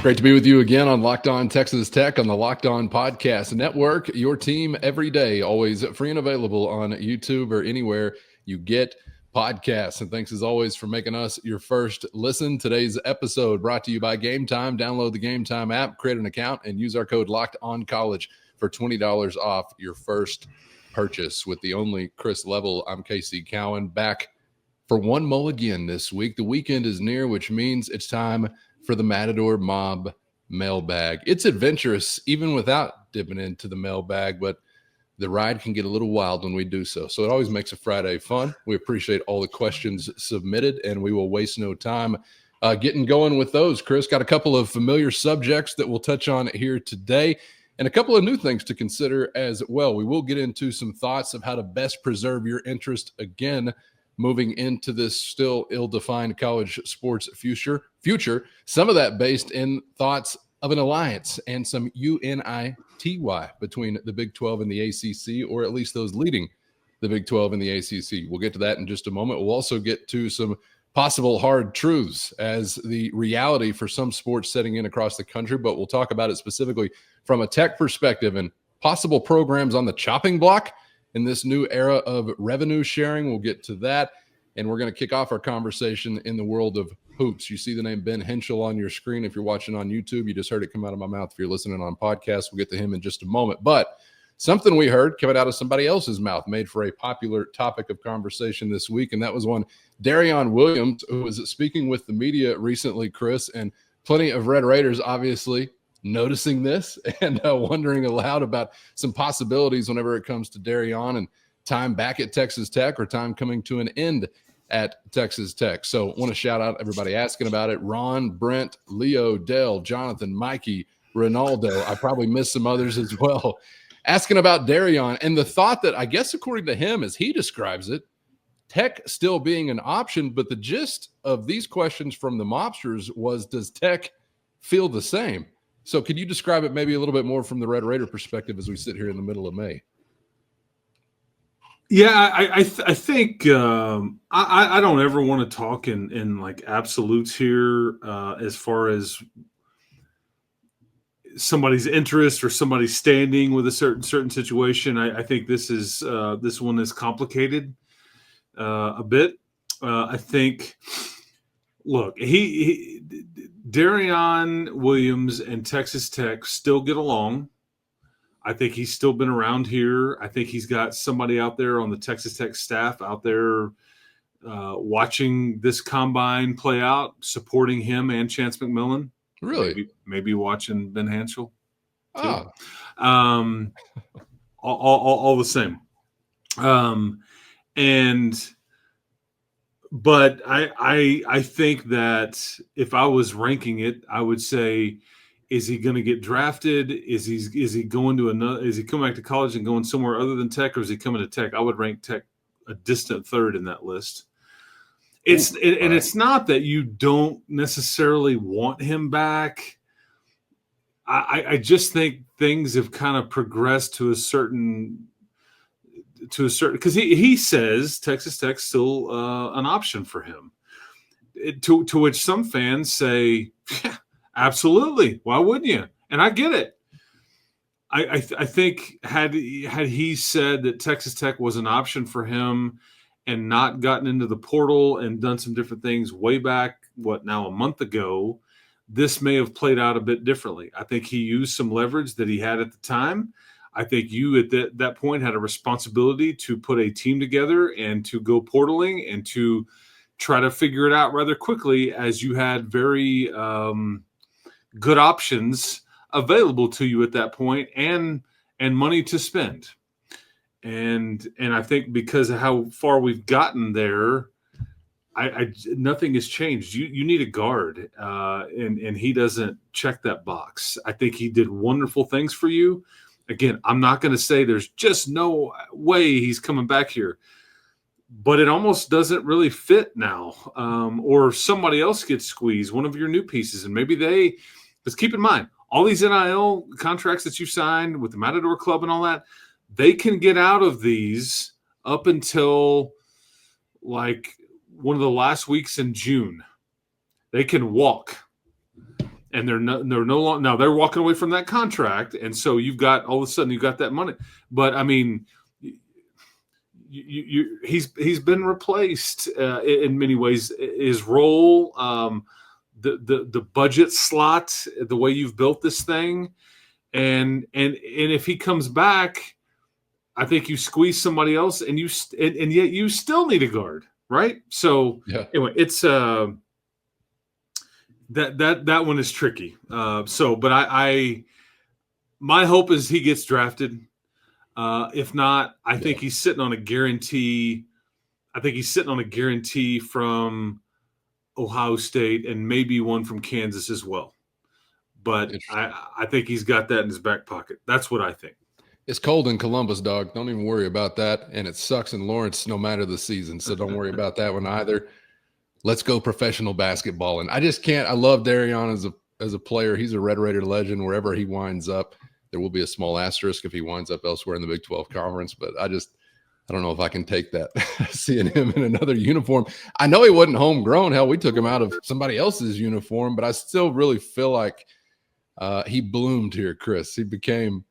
Great to be with you again on Locked On Texas Tech on the Locked On Podcast Network. Your team every day, always free and available on YouTube or anywhere you get podcasts. And thanks as always for making us your first listen. Today's episode brought to you by Gametime. Download the Gametime app, create an account, and use our code LOCKEDONCollege for $20 off your first purchase. With the only Chris Level, I'm Casey Cowan, back for one mulligan this week. The weekend is near, which means it's time for the Matador Mob Mailbag. It's adventurous even without dipping into the mailbag, but the ride can get a little wild when we do so. So it always makes a Friday fun. We appreciate all the questions submitted, and we will waste no time getting going with those. Chris, got a couple of familiar subjects that we'll touch on here today, and a couple of new things to consider as well. We will get into some thoughts of how to best preserve your interest again moving into this still ill-defined college sports future. Some of that based in thoughts of an alliance and some UNITY between the Big 12 and the ACC, or at least those leading the Big 12 and the ACC. We'll get to that in just a moment. We'll also get to some possible hard truths as the reality for some sports setting in across the country, but we'll talk about it specifically from a Tech perspective and possible programs on the chopping block in this new era of revenue sharing. We'll get to that, and we're going to kick off our conversation in the world of hoops. You see the name Ben Henschel on your screen if you're watching on YouTube. You just heard it come out of my mouth if you're listening on podcasts. We'll get to him in just a moment. But something we heard coming out of somebody else's mouth made for a popular topic of conversation this week, and that was one Darion Williams, who was speaking with the media recently, Chris, and plenty of Red Raiders obviously noticing this and wondering aloud about some possibilities whenever it comes to Darion and time back at Texas Tech or time coming to an end at Texas Tech. So want to shout out everybody asking about it. Ron, Brent, Leo, Dell, Jonathan, Mikey, Ronaldo. I probably missed some others as well. Asking about Darion, and the thought that I guess according to him, as he describes it, Tech still being an option, but the gist of these questions from the mobsters was, does Tech feel the same? So could you describe it maybe a little bit more from the Red Raider perspective as we sit here in the middle of May? Yeah, I think I don't ever want to talk in like absolutes here as far as somebody's interest or somebody's standing with a certain situation. I think this one is complicated a bit. I think, look, Darion Williams and Texas Tech still get along. I think he's still been around here. I think he's got somebody out there on the Texas Tech staff out there watching this combine play out, supporting him and Chance McMillan. Really? Maybe watching Ben Henschel. Oh. All the same. But I think that if I was ranking it, I would say, is he going to get drafted? Is he going to another? Is he coming back to college and going somewhere other than Tech, or is he coming to Tech? I would rank Tech a distant third in that list. It's not that you don't necessarily want him back. I just think things have kind of progressed to a certain because he says Texas Tech's still an option for him. To which some fans say, yeah, absolutely, why wouldn't you? And I get it. I think had he said that Texas Tech was an option for him and not gotten into the portal and done some different things way back, a month ago, this may have played out a bit differently. I think he used some leverage that he had at the time. I think you at that point had a responsibility to put a team together and to go portaling and to try to figure it out rather quickly, as you had very good options available to you at that point and money to spend. And I think because of how far we've gotten there, nothing has changed. You need a guard, and he doesn't check that box. I think he did wonderful things for you. Again, I'm not going to say there's just no way he's coming back here, but it almost doesn't really fit now. Or somebody else gets squeezed, one of your new pieces, and maybe let's keep in mind, all these NIL contracts that you signed with the Matador Club and all that, they can get out of these up until like one of the last weeks in June. They can walk. and they're no longer, now they're walking away from that contract, and so you've got, all of a sudden you've got that money. But I mean, he's been replaced in many ways. His role, the budget slot, the way you've built this thing, and if he comes back, I think you squeeze somebody else, and and yet you still need a guard, right? So anyway, it's that one is tricky. But my hope is he gets drafted. If not, I think he's sitting on a guarantee. I think he's sitting on a guarantee from Ohio State and maybe one from Kansas as well. But I think he's got that in his back pocket. That's what I think. It's cold in Columbus, dog. Don't even worry about that. And it sucks in Lawrence no matter the season. So don't worry about that one either. Let's go professional basketball. And I just can't. I love Darion as a player. He's a Red Raider legend. Wherever he winds up, there will be a small asterisk if he winds up elsewhere in the Big 12 Conference. But I don't know if I can take that, seeing him in another uniform. I know he wasn't homegrown. Hell, we took him out of somebody else's uniform. But I still really feel like he bloomed here, Chris. He became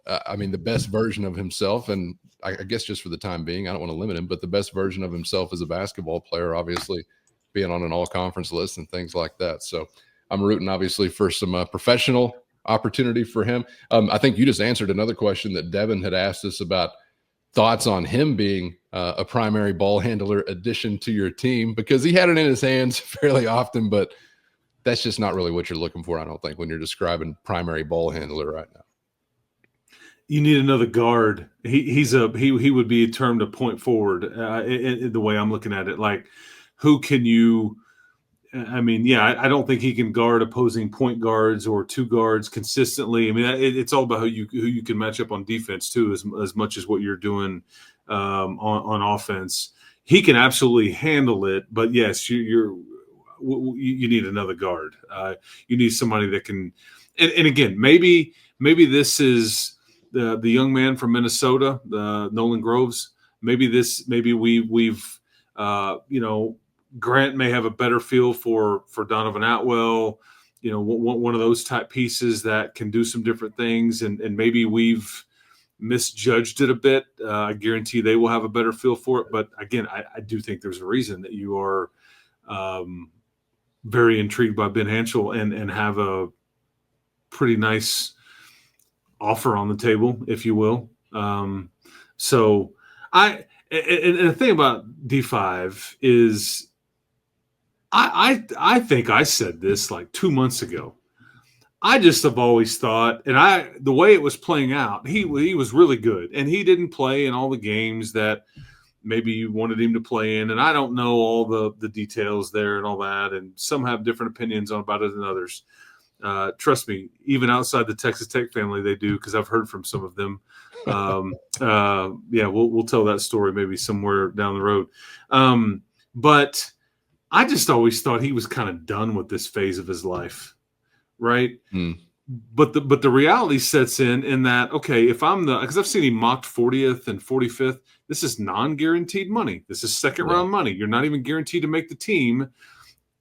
the best version of himself. And I guess just for the time being, I don't want to limit him, but the best version of himself as a basketball player, obviously being on an all-conference list and things like that. So I'm rooting, obviously, for some professional opportunity for him. I think you just answered another question that Devin had asked us about thoughts on him being a primary ball handler addition to your team, because he had it in his hands fairly often, but that's just not really what you're looking for, I don't think, when you're describing primary ball handler right now. You need another guard. He would be termed a point forward in the way I'm looking at it. Like, who can you? I mean, I don't think he can guard opposing point guards or two guards consistently. I mean, it's all about who you can match up on defense too, as much as what you're doing on offense. He can absolutely handle it, but yes, you need another guard. You need somebody that can. And again, maybe this is the young man from Minnesota, Nolan Groves. Maybe we've Grant may have a better feel for Donovan Atwell, one of those type pieces that can do some different things, and maybe we've misjudged it a bit. I guarantee they will have a better feel for it. But again, I do think there's a reason that you are very intrigued by Ben Hanchel and have a pretty nice offer on the table, if you will. And the thing about D5 is I think I said this like 2 months ago. I just have always thought, and the way it was playing out, he was really good, and he didn't play in all the games that maybe you wanted him to play in, and I don't know all the details there and all that, and some have different opinions about it than others. Trust me, even outside the Texas Tech family, they do, because I've heard from some of them. We'll tell that story maybe somewhere down the road. But I just always thought he was kind of done with this phase of his life, right? But the reality sets in that, okay, if because I've seen him mocked 40th and 45th, this is non-guaranteed money. This is second round money. You're not even guaranteed to make the team.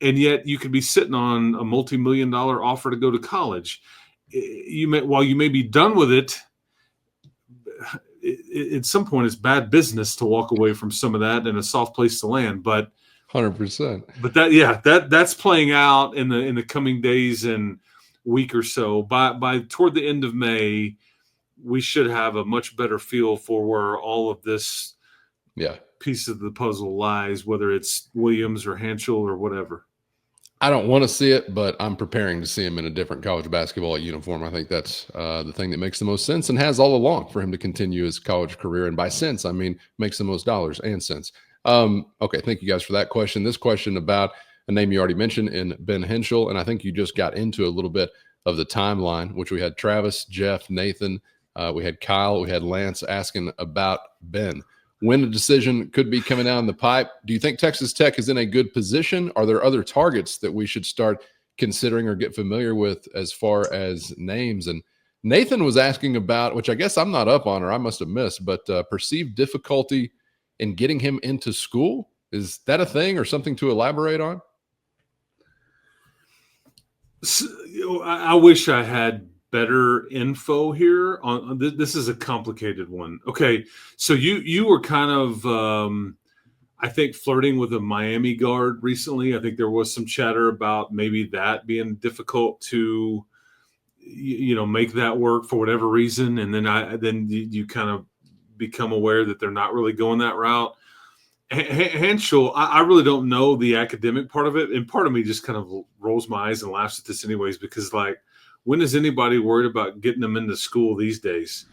And yet you could be sitting on a multi-million-dollar offer to go to college. While you may be done with it, at some point it's bad business to walk away from some of that and a soft place to land. But 100%. But that's playing out in the coming days and week or so. By toward the end of May, we should have a much better feel for where all of this piece of the puzzle lies, whether it's Williams or Hanchel or whatever. I don't want to see it, but I'm preparing to see him in a different college basketball uniform. I think that's the thing that makes the most sense and has all along for him to continue his college career. And by sense, I mean makes the most dollars and cents. Okay, thank you guys for that question. This question about a name you already mentioned in Ben Henschel, and I think you just got into a little bit of the timeline, which we had Travis, Jeff, Nathan, we had Kyle, we had Lance asking about Ben. When a decision could be coming down the pipe, do you think Texas Tech is in a good position? Are there other targets that we should start considering or get familiar with as far as names? And Nathan was asking about, which I guess I'm not up on or I must have missed, but perceived difficulty in getting him into school. Is that a thing or something to elaborate on? I wish I had better info here on this. This is a complicated one. Okay, so you were kind of I think flirting with a Miami guard recently. I think there was some chatter about maybe that being difficult to make that work for whatever reason, and then you kind of become aware that they're not really going that route. Hanschel, I really don't know the academic part of it, and part of me just kind of rolls my eyes and laughs at this anyways, because like, when is anybody worried about getting them into school these days?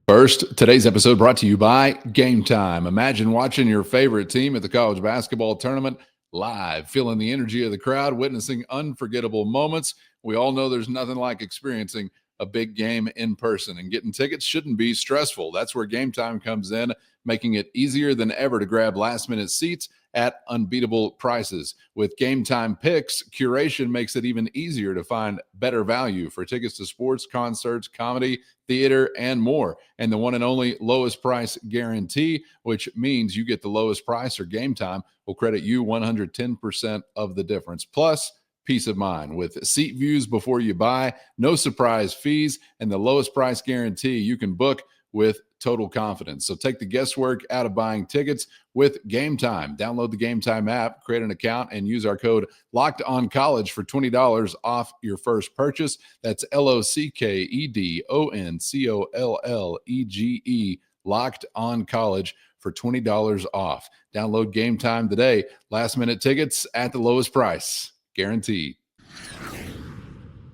First, today's episode brought to you by Gametime. Imagine watching your favorite team at the college basketball tournament live, feeling the energy of the crowd, witnessing unforgettable moments. We all know there's nothing like experiencing a big game in person, and getting tickets shouldn't be stressful. That's where Gametime comes in, making it easier than ever to grab last-minute seats at unbeatable prices. With Gametime Picks, curation makes it even easier to find better value for tickets to sports, concerts, comedy, theater, and more. And the one and only lowest price guarantee, which means you get the lowest price or Gametime will credit you 110% of the difference. Plus, peace of mind with seat views before you buy, no surprise fees, and the lowest price guarantee. You can book with total confidence. So take the guesswork out of buying tickets with Gametime. Download the Gametime app, create an account, and use our code LOCKEDONCollege for $20 off your first purchase. That's LOCKEDONCOLLEGE, Locked On College, for $20 off. Download Gametime today. Last minute tickets at the lowest price, guaranteed.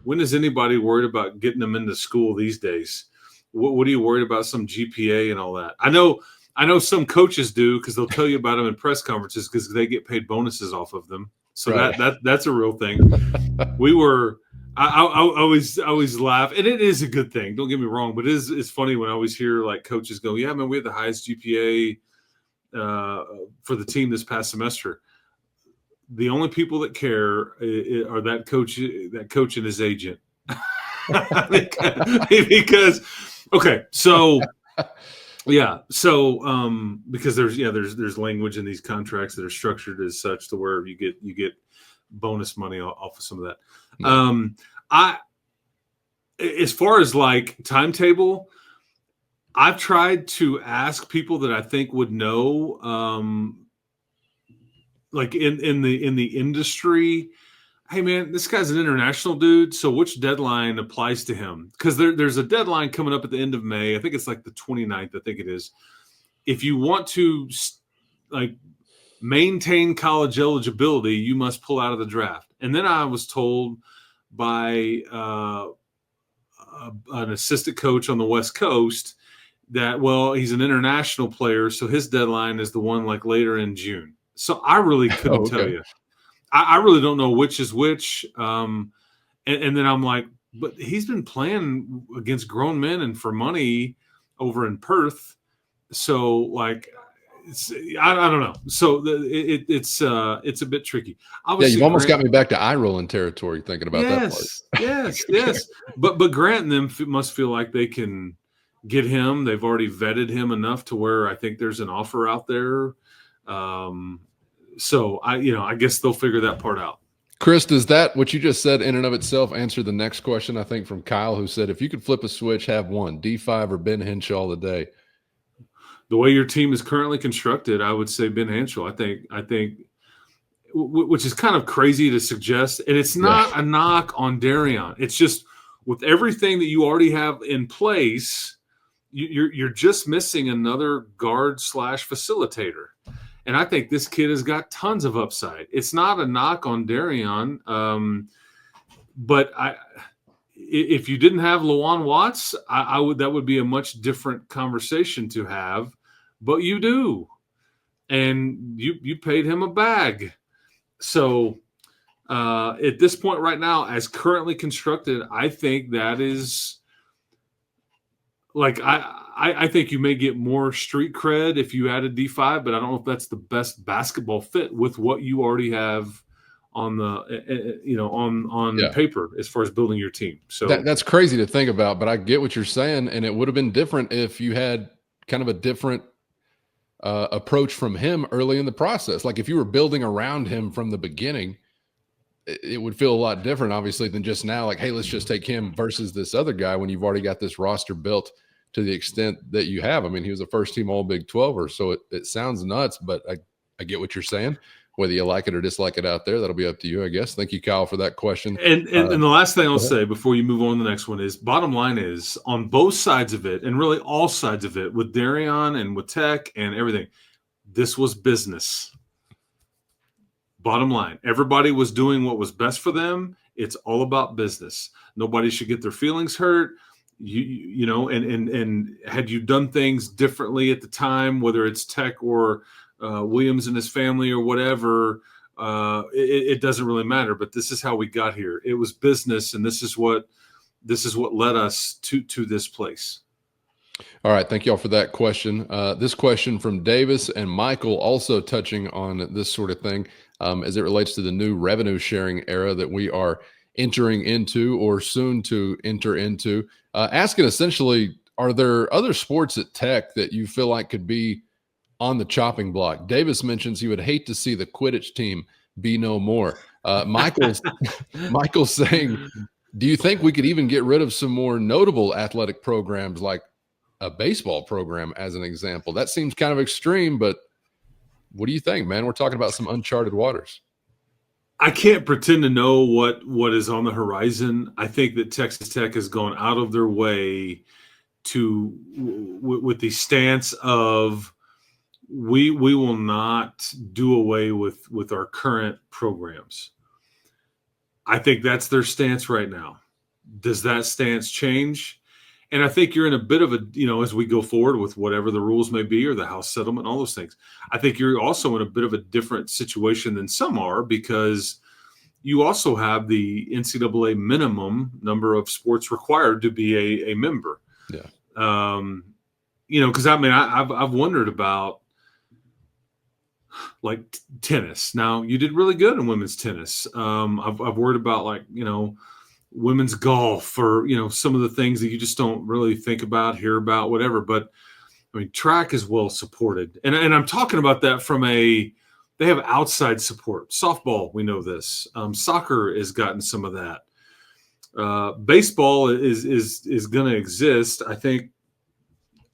When is anybody worried about getting them into school these days? What are you worried about, some GPA and all that? I know some coaches do, because they'll tell you about them in press conferences because they get paid bonuses off of them. So right. that's a real thing. I always laugh, and it is a good thing. Don't get me wrong, but it's funny when I always hear like coaches go, "Yeah, man, we had the highest GPA for the team this past semester." The only people that care are that coach and his agent. because okay, so yeah, so because there's language in these contracts that are structured as such to where you get bonus money off of some of that. Yeah. As far as like timetable, I've tried to ask people that I think would know, like in the industry, hey man, this guy's an international dude, so which deadline applies to him? Because there's a deadline coming up at the end of May. I think it's like the 29th, I think it is. If you want to like maintain college eligibility, you must pull out of the draft. And then I was told by an assistant coach on the West Coast that, well, he's an international player, so his deadline is the one like later in June. So I really couldn't tell you. I really don't know which is which. And then I'm like, but he's been playing against grown men and for money over in Perth. So like, I don't know. So it's a bit tricky. Obviously, you've almost got me back to eye rolling territory thinking about that part. Yes. But Grant and them must feel like they can get him. They've already vetted him enough to where I think there's an offer out there. So I guess they'll figure that part out. Chris, does that, what you just said in and of itself, answer the next question, I think, from Kyle, who said, if you could flip a switch, have one, D5 or Ben Henshaw today? The way your team is currently constructed, I would say Ben Henshaw. I think, which is kind of crazy to suggest, and it's not a knock on Darion. It's just with everything that you already have in place, you're just missing another guard / facilitator. And I think this kid has got tons of upside. It's not a knock on Darion, but if you didn't have Lawan Watts, that would be a much different conversation to have. But you do, and you paid him a bag. So at this point right now, as currently constructed, I think that is like I think you may get more street cred if you add a D5, but I don't know if that's the best basketball fit with what you already have on the on paper as far as building your team. So that's crazy to think about, but I get what you're saying, and it would have been different if you had kind of a different approach from him early in the process. Like if you were building around him from the beginning, it would feel a lot different, obviously, than just now. Like, hey, let's just take him versus this other guy when you've already got this roster built to the extent that you have. I mean, he was a first-team All Big 12er, so it sounds nuts, but I get what you're saying. Whether you like it or dislike it out there, that'll be up to you, I guess. Thank you, Kyle, for that question. And the last thing I'll say before you move on to the next one is, bottom line is, on both sides of it, and really all sides of it, with Darion and with Tech and everything, this was business. Bottom line, everybody was doing what was best for them. It's all about business. Nobody should get their feelings hurt. You know, and had you done things differently at the time, whether it's Tech or Williams and his family or whatever, it doesn't really matter. But this is how we got here. It was business, and this is what led us to this place. All right, thank you all for that question. This question from Davis and Michael, also touching on this sort of thing as it relates to the new revenue sharing era that we are entering into or soon to enter into. Asking essentially, are there other sports at Tech that you feel like could be on the chopping block? Davis mentions he would hate to see the Quidditch team be no more. Michael's saying, do you think we could even get rid of some more notable athletic programs like a baseball program, as an example? That seems kind of extreme, but what do you think, man? We're talking about some uncharted waters. I can't pretend to know what is on the horizon. I think that Texas Tech has gone out of their way to with the stance of we will not do away with our current programs. I think that's their stance right now. Does that stance change? And I think you're in a bit of a, you know, as we go forward with whatever the rules may be or the House settlement, all those things, I think you're also in a bit of a different situation than some are, because you also have the NCAA minimum number of sports required to be a member. Yeah. You know, because I mean, I've wondered about like tennis. Now, you did really good in women's tennis. I've worried about, like, you know, women's golf, or, you know, some of the things that you just don't really think about, hear about, whatever. But I mean, track is well supported. And I'm talking about that from they have outside support. Softball, we know this. Soccer has gotten some of that. Baseball is going to exist. I think,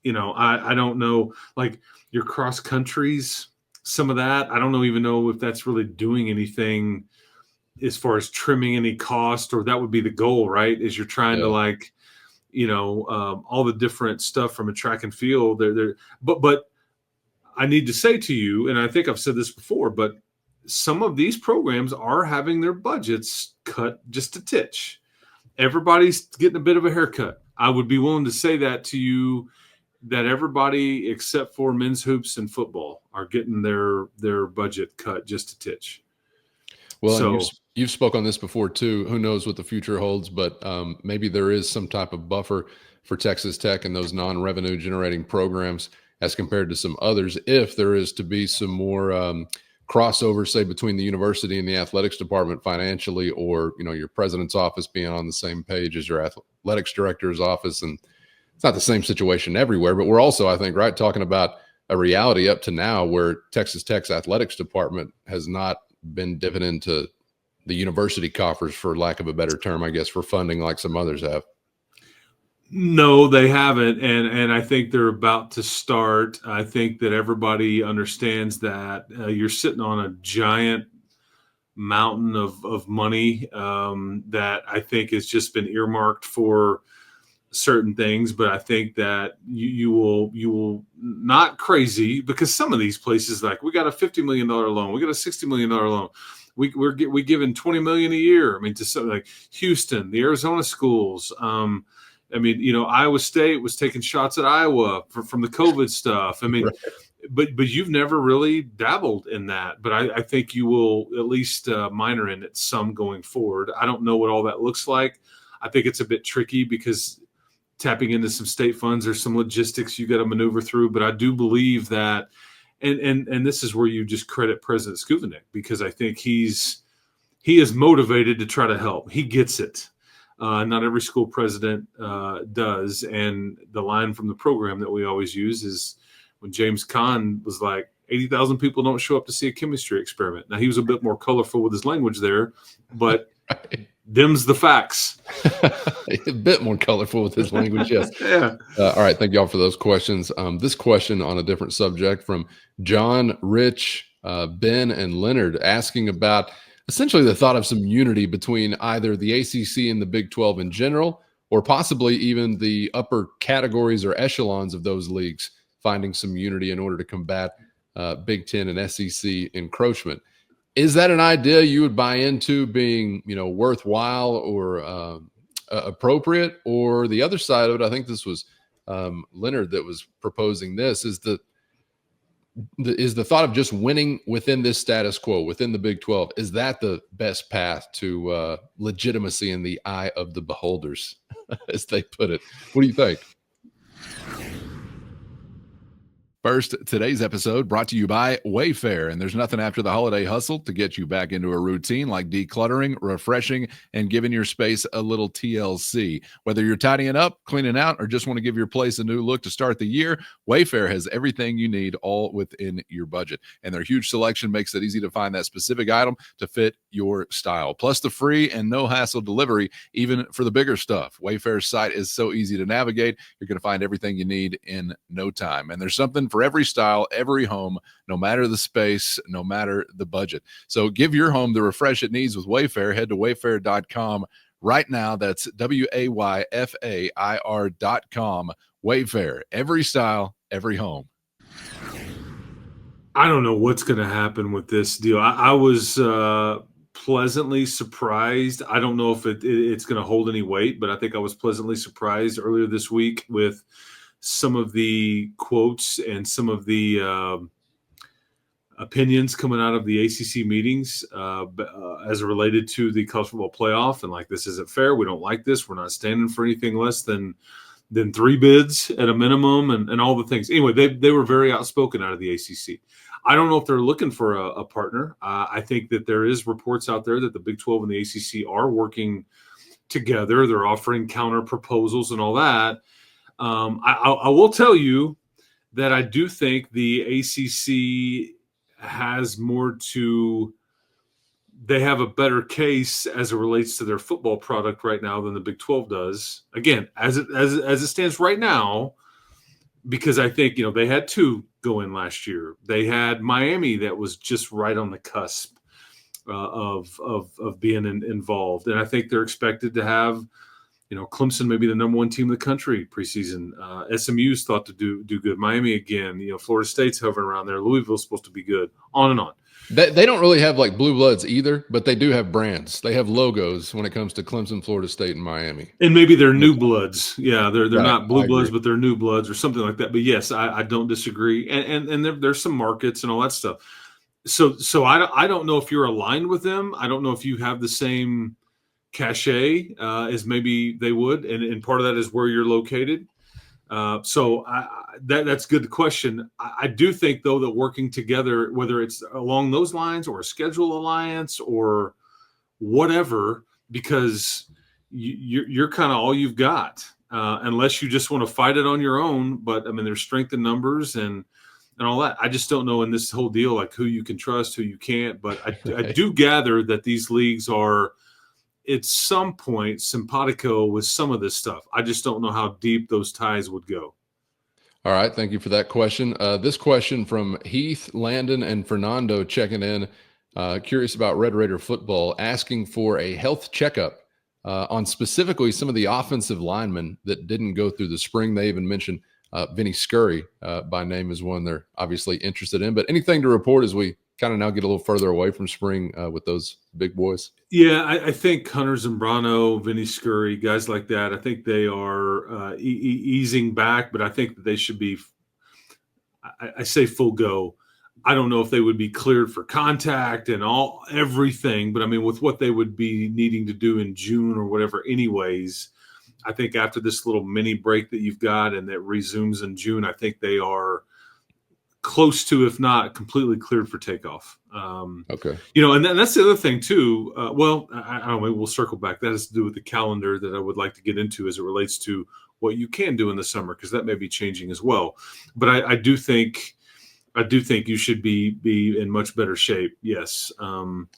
you know, I don't know, like your cross countries, some of that, I don't even know if that's really doing anything as far as trimming any cost, or that would be the goal, right? Is you're trying to, like, you know, all the different stuff from a track and field there. But I need to say to you, and I think I've said this before, but some of these programs are having their budgets cut just a titch. Everybody's getting a bit of a haircut. I would be willing to say that to you, that everybody except for men's hoops and football are getting their budget cut just a titch. Well, so, you've spoke on this before too. Who knows what the future holds, but maybe there is some type of buffer for Texas Tech and those non-revenue generating programs as compared to some others, if there is to be some more crossover, say, between the university and the athletics department financially, or, you know, your president's office being on the same page as your athletics director's office. And it's not the same situation everywhere, but we're also, I think, right, talking about a reality up to now where Texas Tech's athletics department has not been dipping into the university coffers, for lack of a better term, I guess, for funding like some others have. No, they haven't. And I think they're about to start. I think that everybody understands that you're sitting on a giant mountain of money that I think has just been earmarked for certain things. But I think that you will not crazy, because some of these places, like, we got a $50 million loan, we got a $60 million loan. We giving $20 million a year. I mean, to something like Houston, the Arizona schools. I mean, you know, Iowa State was taking shots at Iowa from the COVID stuff. I mean, right. but you've never really dabbled in that. But I think you will at least minor in it some going forward. I don't know what all that looks like. I think it's a bit tricky because tapping into some state funds, there's some logistics you got to maneuver through. But I do believe that, and this is where you just credit President Skuvanik, because I think he is motivated to try to help. He gets it. Not every school president does. And the line from the program that we always use is when James Caan was like, 80,000 people don't show up to see a chemistry experiment. Now, he was a bit more colorful with his language there, but them's the facts. A bit more colorful with his language, yes. Yeah. All right, thank y'all for those questions. This question on a different subject from John, Rich, Ben, and Leonard, asking about essentially the thought of some unity between either the ACC and the Big 12 in general, or possibly even the upper categories or echelons of those leagues, finding some unity in order to combat Big 10 and SEC encroachment. Is that an idea you would buy into being, worthwhile or appropriate? Or the other side of it, I think this was Leonard that was proposing this, is the thought of just winning within this status quo, within the Big 12. Is that the best path to legitimacy in the eye of the beholders, as they put it? What do you think? First, today's episode brought to you by WayFair, and there's nothing after the holiday hustle to get you back into a routine like decluttering, refreshing, and giving your space a little TLC. Whether you're tidying up, cleaning out, or just want to give your place a new look to start the year, WayFair has everything you need, all within your budget. And their huge selection makes it easy to find that specific item to fit your style. Plus the free and no-hassle delivery, even for the bigger stuff. WayFair's site is so easy to navigate. You're going to find everything you need in no time. And there's something for every style, every home, no matter the space, no matter the budget. So give your home the refresh it needs with WayFair. Head to wayfair.com right now. That's WayFair.com. WayFair, every style, every home. I don't know what's going to happen with this deal. I was pleasantly surprised. I don't know if it's going to hold any weight, but I think I was pleasantly surprised earlier this week with some of the quotes and some of the opinions coming out of the ACC meetings as related to the college football playoff. And like, this isn't fair. We don't like this. We're not standing for anything less than 3 bids at a minimum and all the things. Anyway, they were very outspoken out of the ACC. I don't know if they're looking for a partner. I think that there is reports out there that the Big 12 and the ACC are working together. They're offering counter proposals and all that. I will tell you that I do think the ACC has more to – they have a better case as it relates to their football product right now than the Big 12 does. Again, as it stands right now, because I think, they had 2 go in last year. They had Miami that was just right on the cusp of being involved. And I think they're expected to have – Clemson may be the number 1 team in the country preseason. SMU's thought to do good. Miami again. Florida State's hovering around there. Louisville's supposed to be good. On and on. They don't really have like blue bloods either, but they do have brands. They have logos when it comes to Clemson, Florida State, and Miami. And maybe they're new bloods. Yeah, they're right. not blue bloods, but they're new bloods or something like that. But yes, I don't disagree. And there's some markets and all that stuff. So I don't know if you're aligned with them. I don't know if you have the same cachet as maybe they would, and part of that is where you're located. So that's a good question. I do think, though, that working together, whether it's along those lines or a schedule alliance or whatever, because you're kind of all you've got, unless you just want to fight it on your own. But, I mean, there's strength in numbers and all that. I just don't know in this whole deal, like, who you can trust, who you can't. But I do gather that these leagues are – at some point simpatico with some of this stuff. I just don't know how deep those ties would go. All right. Thank you for that question. This question from Heath, Landon, and Fernando checking in, curious about Red Raider football, asking for a health checkup on specifically some of the offensive linemen that didn't go through the spring. They even mentioned Vinny Scurry by name is one they're obviously interested in. But anything to report as we kind of now get a little further away from spring with those big boys? Yeah, I think Hunter Zambrano, Vinny Scurry, guys like that, I think they are easing back, but I think that they should be, I say full go. I don't know if they would be cleared for contact and everything, but I mean, with what they would be needing to do in June or whatever anyways, I think after this little mini break that you've got and that resumes in June, I think they are close to, if not completely cleared for takeoff. Okay. And that's the other thing too. I don't know, maybe we'll circle back. That has to do with the calendar that I would like to get into as it relates to what you can do in the summer, because that may be changing as well. But I do think I do think you should be in much better shape. Yes. And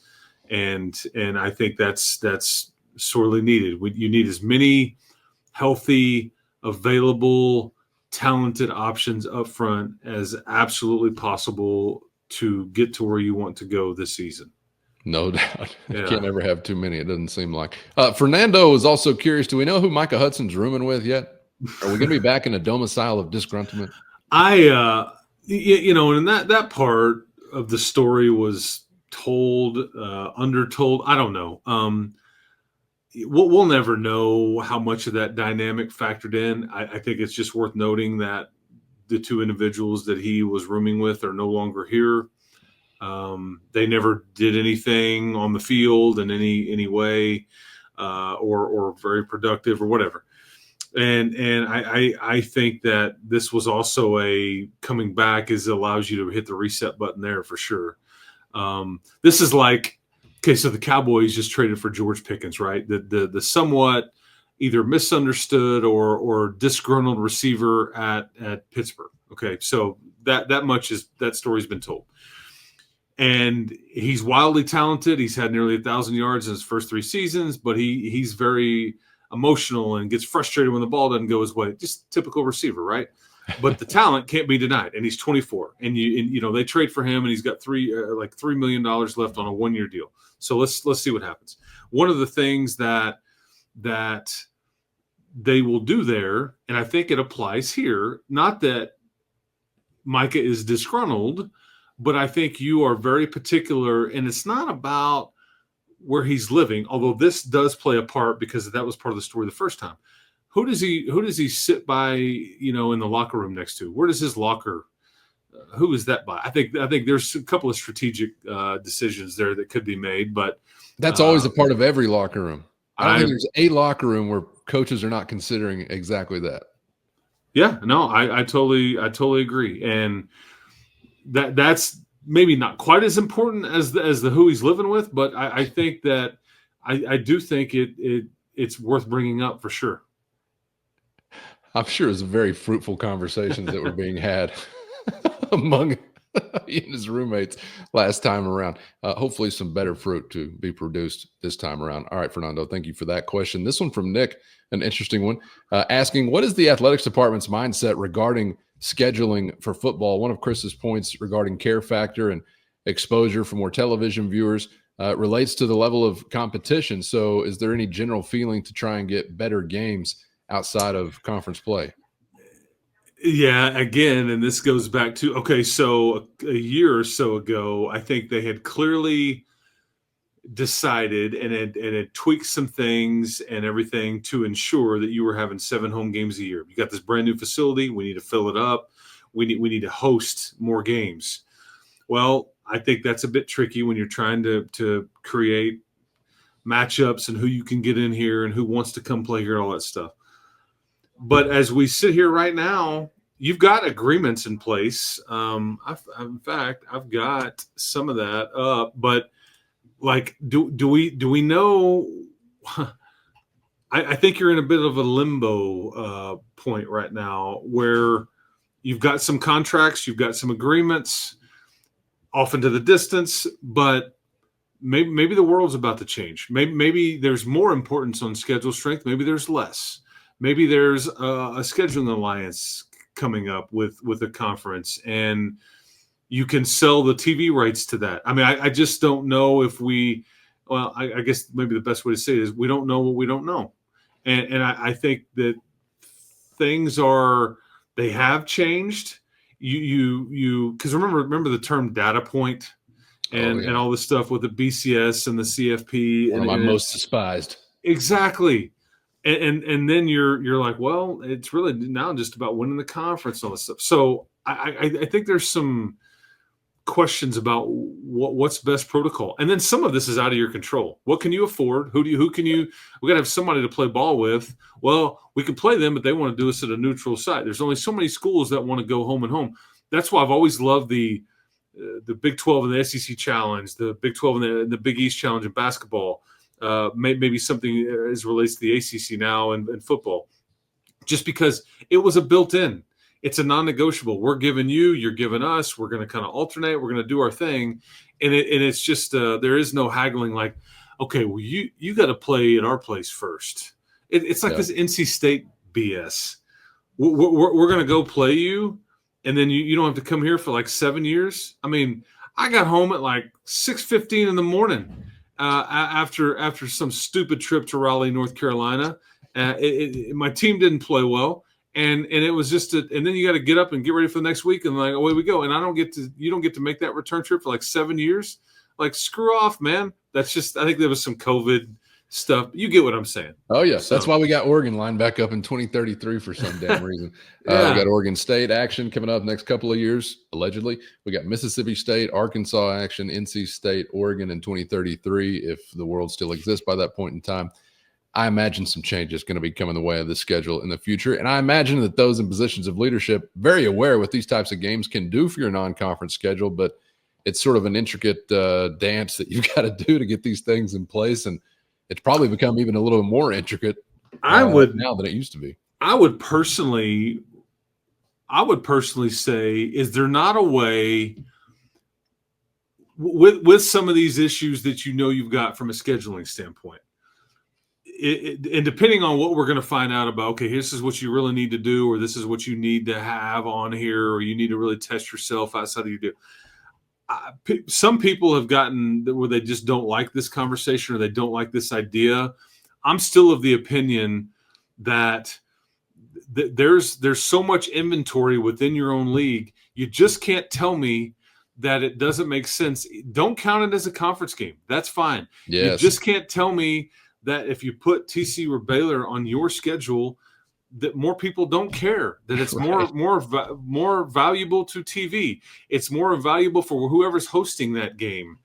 I think that's sorely needed. You need as many healthy, available, talented options up front as absolutely possible to get to where you want to go this season. No doubt. You Yeah. can't ever have too many, it doesn't seem like. Fernando is also curious, do we know who Micah Hudson's rooming with yet? Are we going to be back in a domicile of disgruntlement? And that part of the story was told, undertold. I don't know. We'll never know how much of that dynamic factored in. I think it's just worth noting that the two individuals that he was rooming with are no longer here. They never did anything on the field in any way, or very productive or whatever. And I think that this was also a coming back allows you to hit the reset button there for sure. This is like, okay, so the Cowboys just traded for George Pickens, right? The somewhat either misunderstood or disgruntled receiver at Pittsburgh. Okay, so that story's been told. And he's wildly talented. He's had nearly 1,000 yards in his first 3 seasons, but he's very emotional and gets frustrated when the ball doesn't go his way. Just typical receiver, right? But the talent can't be denied. And he's 24, and they trade for him, and he's got $3 million left on a 1-year deal. So let's see what happens. One of the things that they will do there, and I think it applies here, not that Micah is disgruntled, but I think you are very particular, and it's not about where he's living, although this does play a part because that was part of the story the first time. Who does he sit by, in the locker room next to? Where does his locker? Who is that by? I think there's a couple of strategic decisions there that could be made, but that's always a part of every locker room. I don't think there's a locker room where coaches are not considering exactly that. Yeah, no, I totally agree, and that's maybe not quite as important as the who he's living with, but I think that I do think it's worth bringing up for sure. I'm sure it's very fruitful conversations that were being had among he and his roommates last time around. Hopefully some better fruit to be produced this time around. All right, Fernando, thank you for that question. This one from Nick, an interesting one, asking, what is the athletics department's mindset regarding scheduling for football? One of Chris's points regarding care factor and exposure for more television viewers relates to the level of competition. So is there any general feeling to try and get better games outside of conference play? Yeah, again, and this goes back to, okay, so a year or so ago, I think they had clearly decided and had tweaked some things and everything to ensure that you were having 7 home games a year. You got this brand new facility. We need to fill it up. We need to host more games. Well, I think that's a bit tricky when you're trying to create matchups and who you can get in here and who wants to come play here, all that stuff. But as we sit here right now, you've got agreements in place. In fact, I've got some of that up. But like, do we know? I think you're in a bit of a limbo point right now, where you've got some contracts, you've got some agreements, off into the distance, but maybe the world's about to change. Maybe there's more importance on schedule strength. Maybe there's less. Maybe there's a scheduling alliance coming up with a conference, and you can sell the TV rights to that. I mean, I just don't know if I guess maybe the best way to say it is we don't know what we don't know. And I think that things they have changed. Because remember the term data point and all this stuff with the BCS and the CFP. One of my most despised. Exactly. And then you're like, well, it's really now just about winning the conference and all this stuff. So I think there's some questions about what's best protocol. And then some of this is out of your control. What can you afford? We got to have somebody to play ball with. Well, we can play them, but they want to do us at a neutral site. There's only so many schools that want to go home and home. That's why I've always loved the Big 12 and the SEC Challenge, the Big 12 and the Big East Challenge in basketball. Maybe something as relates to the ACC now and football, just because it was a built-in. it's a non-negotiable. We're giving you, you're giving us. We're going to kind of alternate. We're going to do our thing, and it's just there is no haggling. Like, okay, well you got to play at our place first. It's like this NC State BS. We're going to go play you, and then you don't have to come here for like 7 years. I mean, I got home at like 6:15 in the morning after some stupid trip to Raleigh, North Carolina. My team didn't play well, and it was just and then you got to get up and get ready for the next week, and like away we go. And you don't get to make that return trip for like 7 years. Like, screw off, man. That's just, I think there was some COVID stuff. You get what I'm saying. Oh, yeah. So, that's why we got Oregon lined back up in 2033 for some damn reason. We got Oregon State action coming up next couple of years, allegedly. We got Mississippi State, Arkansas action, NC State, Oregon in 2033, if the world still exists by that point in time. I imagine some changes going to be coming the way of the schedule in the future. And I imagine that those in positions of leadership, very aware what these types of games can do for your non-conference schedule, but it's sort of an intricate dance that you've got to do to get these things in place. And it's probably become even a little more intricate now than it used to be. I would personally say, is there not a way with some of these issues that you've got from a scheduling standpoint? And depending on what we're going to find out about, okay, this is what you really need to do, or this is what you need to have on here, or you need to really test yourself outside of your do. Some people have gotten where they just don't like this conversation or they don't like this idea. I'm still of the opinion that there's so much inventory within your own league. You just can't tell me that it doesn't make sense. Don't count it as a conference game. That's fine. Yes. You just can't tell me that if you put TC or Baylor on your schedule, that more people don't care, that it's right. more valuable to TV. It's more valuable for whoever's hosting that game.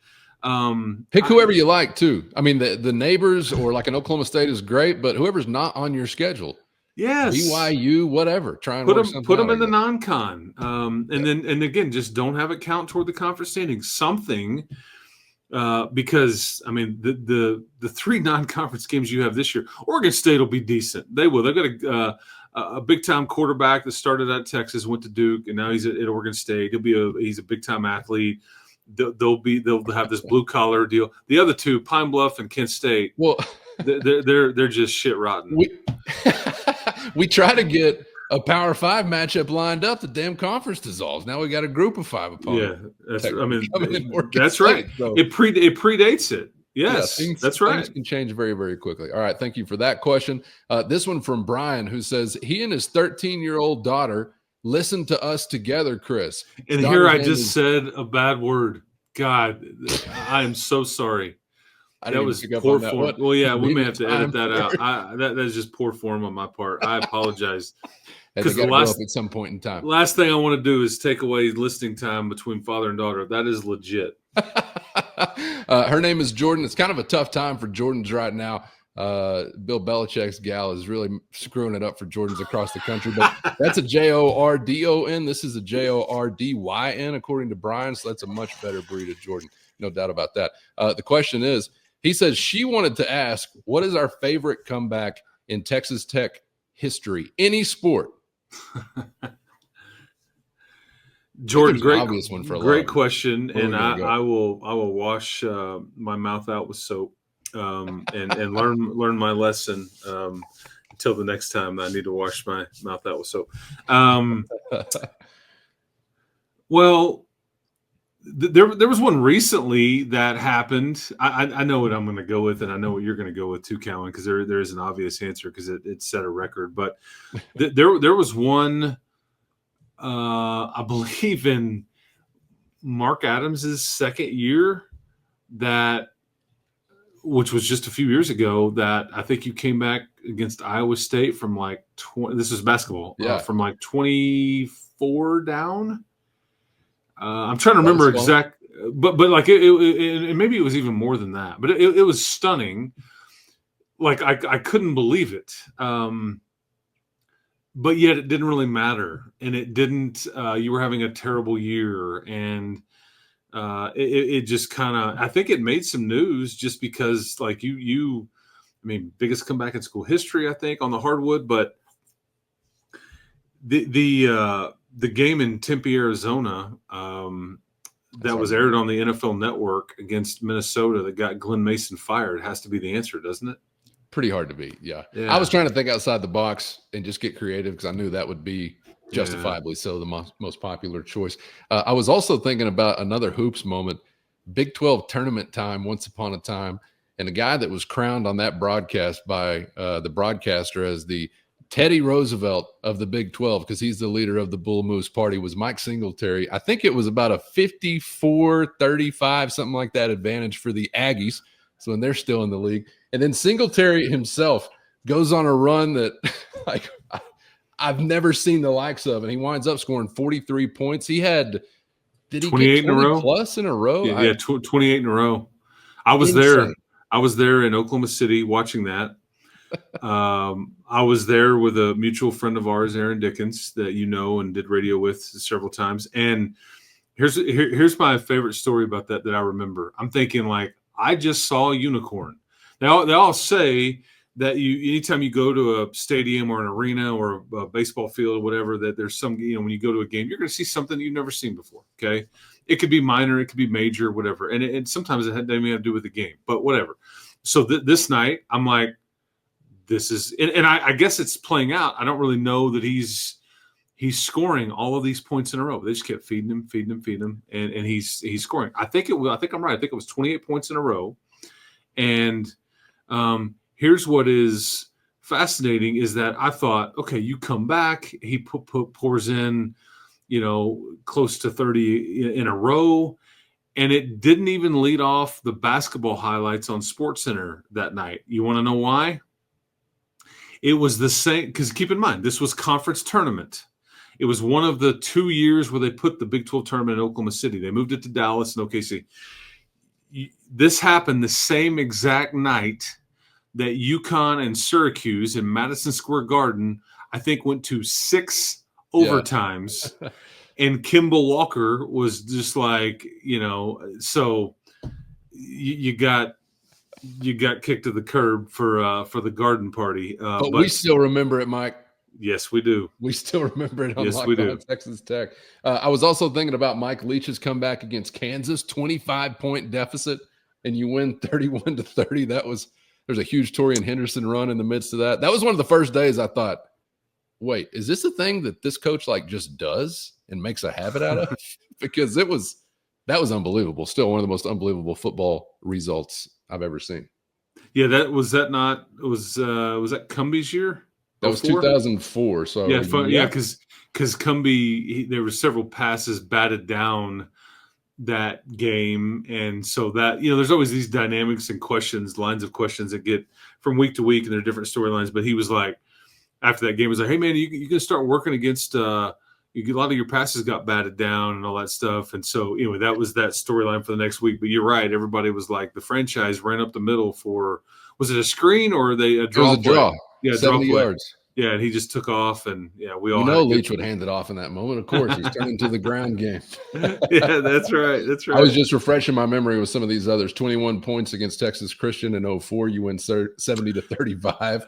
Pick whoever you like too. I mean, the neighbors or like an Oklahoma State is great, but whoever's not on your schedule. Yes. BYU, whatever. Try and put them in the non-con. And again, just don't have it count toward the conference standings. Something. Because I mean the three non-conference games you have this year, Oregon State will be decent. They will. They've got a big time quarterback that started at Texas, went to Duke, and now he's at Oregon State. He's a big time athlete. They'll have this blue collar deal. The other two, Pine Bluff and Kent State, well, they're just shit rotten. We try to get a Power 5 matchup lined up. The damn conference dissolves. Now we got a group of 5 opponents. Yeah, that's right. So, it predates it. Yes, that's right. Things can change very, very quickly. All right, thank you for that question. This one from Brian, who says he and his 13-year-old daughter listen to us together, Chris. And here I just said a bad word. God, I am so sorry. That was poor form. Well, yeah, we may have to edit that out. That is just poor form on my part. I apologize. Because at some point in time. Last thing I want to do is take away listening time between father and daughter. That is legit. Her name is Jordan. It's kind of a tough time for Jordans right now. Bill Belichick's gal is really screwing it up for Jordans across the country. But that's a Jordon. This is a Jordyn, according to Brian. So that's a much better breed of Jordan. No doubt about that. The question is, he says she wanted to ask, what is our favorite comeback in Texas Tech history? Any sport. Jordan, great question, and I will wash my mouth out with soap and learn my lesson until the next time I need to wash my mouth out with soap. Well, there was one recently that happened. I know what I'm going to go with, and I know what you're going to go with too, Calvin, because there is an obvious answer because it set a record. But there was one, I believe, in Mark Adams's second year, which was just a few years ago, that I think you came back against Iowa State from like 20. This is basketball, from like 24 down. I'm trying to remember exact, but like it maybe it was even more than that. But it was stunning. Like I couldn't believe it. But yet it didn't really matter, and it didn't. You were having a terrible year, and it just kind of. I think it made some news just because, like I mean, biggest comeback in school history, I think, on the hardwood, but. The game in Tempe, Arizona, that was aired on the NFL Network against Minnesota that got Glenn Mason fired has to be the answer, doesn't it? Pretty hard to beat. Yeah. Yeah. I was trying to think outside the box and just get creative because I knew that would be justifiably so the most popular choice. I was also thinking about another hoops moment, Big 12 tournament time once upon a time, and a guy that was crowned on that broadcast by the broadcaster as the Teddy Roosevelt of the Big 12, because he's the leader of the Bull Moose Party, was Mike Singletary. I think it was about a 54-35, something like that, advantage for the Aggies. So when they're still in the league. And then Singletary himself goes on a run that like I've never seen the likes of, and he winds up scoring 43 points. He had, did he 28 get 20 in a row? plus in a row? Yeah, 28 in a row. I was Insane. there in Oklahoma City watching that. I was there with a mutual friend of ours, Aaron Dickens, that you know and did radio with several times. And here's my favorite story about that I remember. I'm thinking, like, I just saw a unicorn. They all say that anytime you go to a stadium or an arena or a baseball field or whatever, that there's some, when you go to a game, you're going to see something you've never seen before. Okay. It could be minor, it could be major, whatever. And sometimes it doesn't even have to do with the game, but whatever. So this night, I'm like, this is, and I guess it's playing out. I don't really know that he's scoring all of these points in a row. They just kept feeding him, and he's scoring. I think I'm right. I think it was 28 points in a row. And here's what is fascinating is that I thought, okay, you come back. He pours in, close to 30 in a row. And it didn't even lead off the basketball highlights on SportsCenter that night. You want to know why? It was the same, because keep in mind, this was conference tournament. It was one of the 2 years where they put the Big 12 tournament in Oklahoma City. They moved it to Dallas and OKC. This happened the same exact night that UConn and Syracuse in Madison Square Garden, I think, went to 6 overtimes. Yeah. And Kimball Walker was just like, so you got kicked to the curb for the garden party. But we still remember it, Mike. Yes, we do. We still remember it on yes, we do. Texas Tech. I was also thinking about Mike Leach's comeback against Kansas, 25-point deficit, and you win 31-30. There's a huge Torian Henderson run in the midst of that. That was one of the first days I thought, wait, is this a thing that this coach just does and makes a habit out of? Because that was unbelievable. Still one of the most unbelievable football results I've ever seen. Yeah, was that Cumbie's year? That was 2004. So because Cumbie, there were several passes batted down that game, and so that there's always these dynamics and lines of questions that get from week to week, and there are different storylines. But he was like, after that game, he was like, "Hey man, you can start working against a lot of your passes got batted down and all that stuff." And so anyway, that was that storyline for the next week. But you're right, everybody was like, the franchise ran up the middle for, was it a screen or a draw? It was a draw. Yeah, 70 yards. Yeah, and he just took off, and we all Leach would hand it off in that moment. Of course, he's turning to the ground game. Yeah, that's right. I was just refreshing my memory with some of these others. 21 points against Texas Christian in 2004. You win 70-35.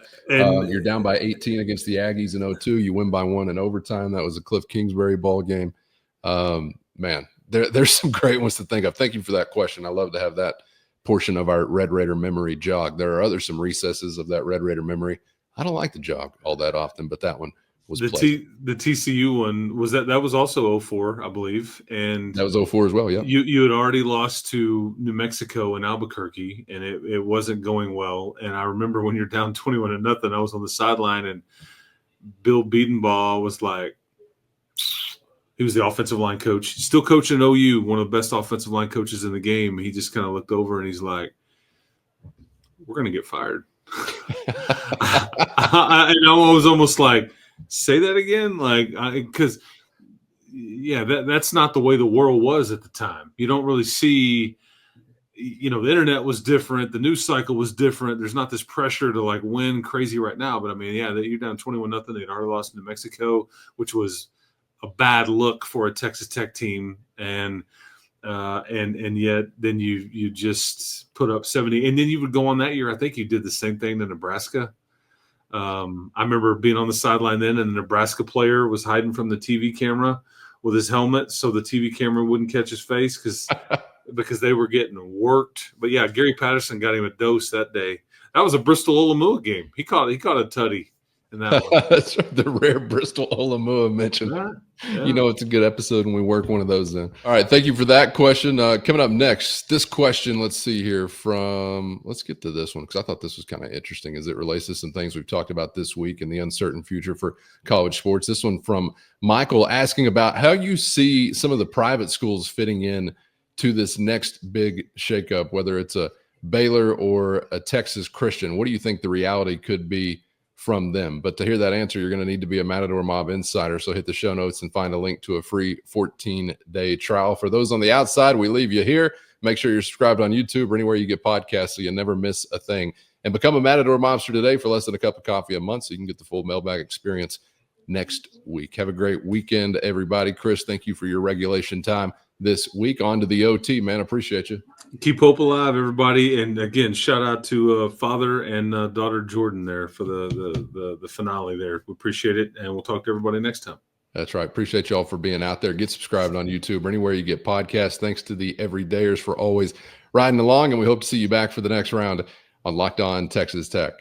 You're down by 18 against the Aggies in 2002. You win by 1 in overtime. That was a Cliff Kingsbury ball game. Man, there's some great ones to think of. Thank you for that question. I love to have that portion of our Red Raider memory jog. There are some recesses of that Red Raider memory. I don't like the jog all that often, but that one was the TCU one. Was that was also 2004, I believe, and that was 2004 as well. Yeah, you had already lost to New Mexico in Albuquerque, and it wasn't going well. And I remember when you're down 21-0, I was on the sideline, and Bill Biedenbaugh was like, he was the offensive line coach, still coaching OU, one of the best offensive line coaches in the game. He just kind of looked over and he's like, "We're going to get fired." I was almost like, say that again, because that's not the way the world was at the time. You don't really see, the internet was different, the news cycle was different. There's not this pressure to win crazy right now. But I mean, you're down 21-0. They'd already lost to New Mexico, which was a bad look for a Texas Tech team, and yet then you just put up 70, and then you would go on that year. I think you did the same thing to Nebraska. I remember being on the sideline then, and a Nebraska player was hiding from the TV camera with his helmet so the TV camera wouldn't catch his face because they were getting worked. But yeah, Gary Patterson got him a dose that day. That was a Bristol Olamua game. He caught a tutty in that one. That's right, the rare Bristol Olamua mention. Yeah. You know, it's a good episode when we work one of those in. All right. Thank you for that question. Coming up next, this question, let's see here let's get to this one because I thought this was kind of interesting as it relates to some things we've talked about this week and the uncertain future for college sports. This one from Michael asking about how you see some of the private schools fitting in to this next big shakeup, whether it's a Baylor or a Texas Christian. What do you think the reality could be from them? But to hear that answer, you're going to need to be a Matador Mob insider. So hit the show notes and find a link to a free 14-day trial. For those on the outside, we leave you here. Make sure you're subscribed on YouTube or anywhere you get podcasts so you never miss a thing. And become a Matador Mobster today for less than a cup of coffee a month so you can get the full Mailbag experience next week. Have a great weekend, everybody. Chris, thank you for your regulation time this week. On to the OT, man. Appreciate you. Keep hope alive, everybody. And again, shout out to father and daughter Jordan there for the finale there. We appreciate it. And we'll talk to everybody next time. That's right. Appreciate y'all for being out there. Get subscribed on YouTube or anywhere you get podcasts. Thanks to the everydayers for always riding along. And we hope to see you back for the next round on Locked On Texas Tech.